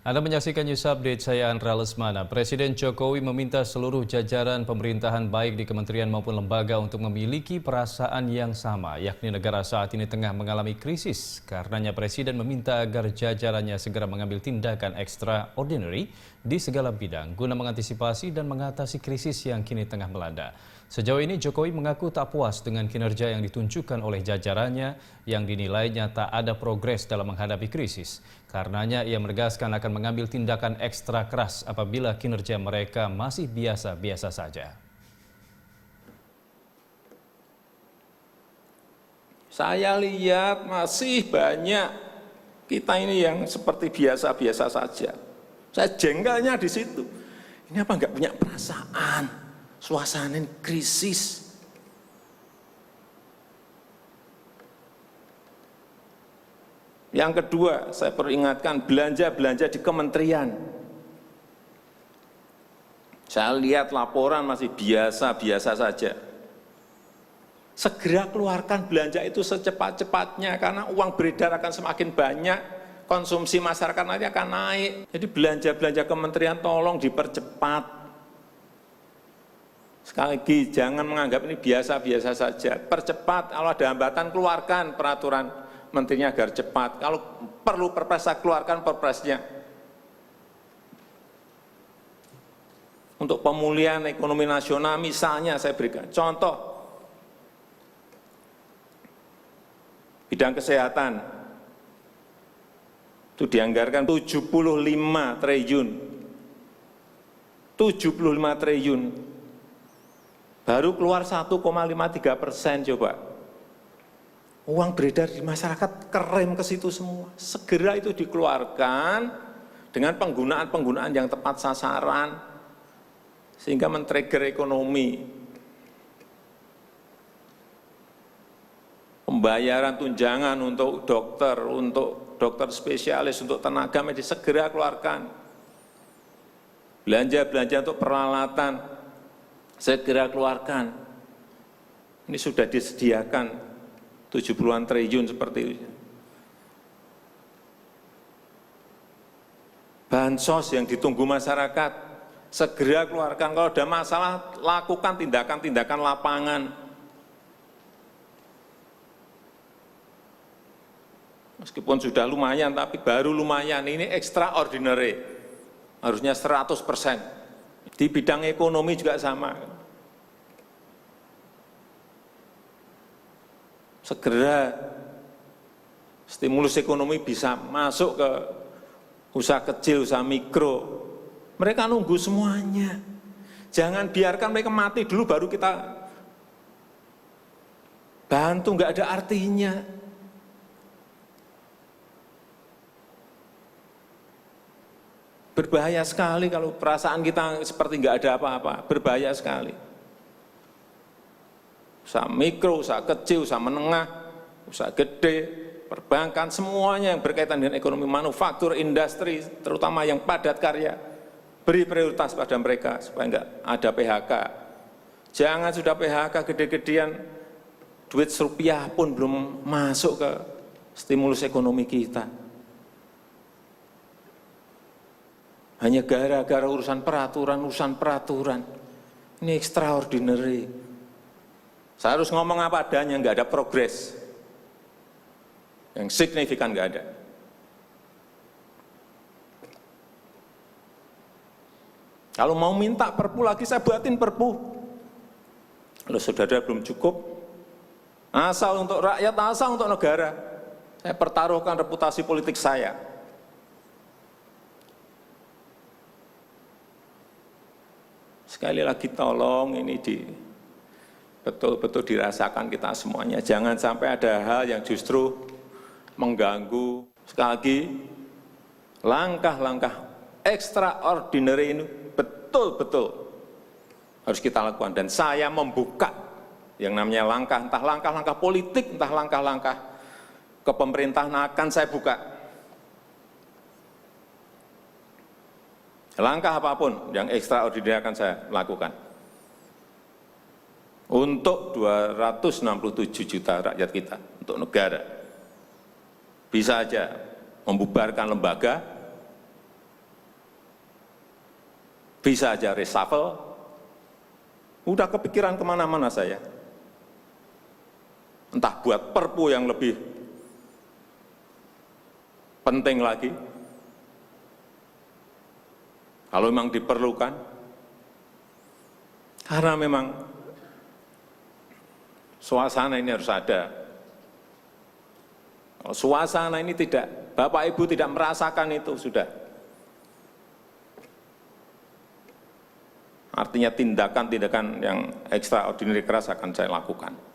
Anda menyaksikan News Update, saya Andra Lesmana. Presiden Jokowi meminta seluruh jajaran pemerintahan baik di kementerian maupun lembaga untuk memiliki perasaan yang sama, yakni negara saat ini tengah mengalami krisis. Karenanya Presiden meminta agar jajarannya segera mengambil tindakan extraordinary di segala bidang guna mengantisipasi dan mengatasi krisis yang kini tengah melanda. Sejauh ini Jokowi mengaku tak puas dengan kinerja yang ditunjukkan oleh jajarannya yang dinilainya tak ada progres dalam menghadapi krisis. Karenanya ia menegaskan akan mengambil tindakan ekstra keras apabila kinerja mereka masih biasa-biasa saja. Saya lihat masih banyak kita ini yang seperti biasa-biasa saja. Saya jengkelnya di situ. Ini apa nggak punya perasaan? Suasana krisis. Yang kedua, saya peringatkan belanja-belanja di kementerian. Saya lihat laporan masih biasa-biasa saja. Segera keluarkan belanja itu secepat-cepatnya karena uang beredar akan semakin banyak, konsumsi masyarakat nanti akan naik. Jadi belanja-belanja kementerian tolong dipercepat. Sekali lagi, jangan menganggap ini biasa-biasa saja. Percepat, kalau ada hambatan, keluarkan peraturan menterinya agar cepat. Kalau perlu perpres, keluarkan perpresnya. Untuk pemulihan ekonomi nasional, misalnya saya berikan contoh. Bidang kesehatan, itu dianggarkan 75 triliun. 75 triliun. Baru keluar 1,53% coba. Uang beredar di masyarakat kerem ke situ semua. Segera itu dikeluarkan dengan penggunaan-penggunaan yang tepat sasaran sehingga men-trigger ekonomi. Pembayaran tunjangan untuk dokter spesialis, untuk tenaga medis segera keluarkan. Belanja-belanja untuk peralatan segera keluarkan. Ini sudah disediakan 70-an triliun seperti itu. Bansos yang ditunggu masyarakat, segera keluarkan. Kalau ada masalah, lakukan tindakan-tindakan lapangan. Meskipun sudah lumayan, tapi baru lumayan. Ini extraordinary. Harusnya 100%. Di bidang ekonomi juga sama. Segera stimulus ekonomi bisa masuk ke usaha kecil, usaha mikro. Mereka nunggu semuanya. Jangan biarkan mereka mati dulu baru kita bantu, nggak ada artinya. Berbahaya sekali kalau perasaan kita seperti nggak ada apa-apa, berbahaya sekali. Usaha mikro, usaha kecil, usaha menengah, usaha gede, perbankan, semuanya yang berkaitan dengan ekonomi manufaktur, industri, terutama yang padat karya, beri prioritas pada mereka supaya nggak ada PHK. Jangan sudah PHK gede-gedean, duit rupiah pun belum masuk ke stimulus ekonomi kita. Hanya gara-gara urusan peraturan. Ini extraordinary. Saya harus ngomong apa adanya, nggak ada progres. Yang signifikan nggak ada. Kalau mau minta perpu lagi, saya buatin perpu. Kalau saudara belum cukup, asal untuk rakyat, asal untuk negara. Saya pertaruhkan reputasi politik saya. Sekali lagi tolong ini betul-betul dirasakan kita semuanya. Jangan sampai ada hal yang justru mengganggu. Sekali lagi, langkah-langkah extraordinary ini betul-betul harus kita lakukan. Dan saya membuka yang namanya langkah, entah langkah-langkah politik, entah langkah-langkah kepemerintahan akan saya buka. Langkah apapun yang extraordinary akan saya lakukan. Untuk 267 juta rakyat kita, untuk negara. Bisa aja membubarkan lembaga, bisa aja reshuffle, udah kepikiran kemana-mana saya. Entah buat perpu yang lebih penting lagi, kalau memang diperlukan, karena memang suasana ini harus ada. Kalau suasana ini tidak, Bapak Ibu tidak merasakan itu, sudah. Artinya tindakan-tindakan yang extraordinary keras akan saya lakukan.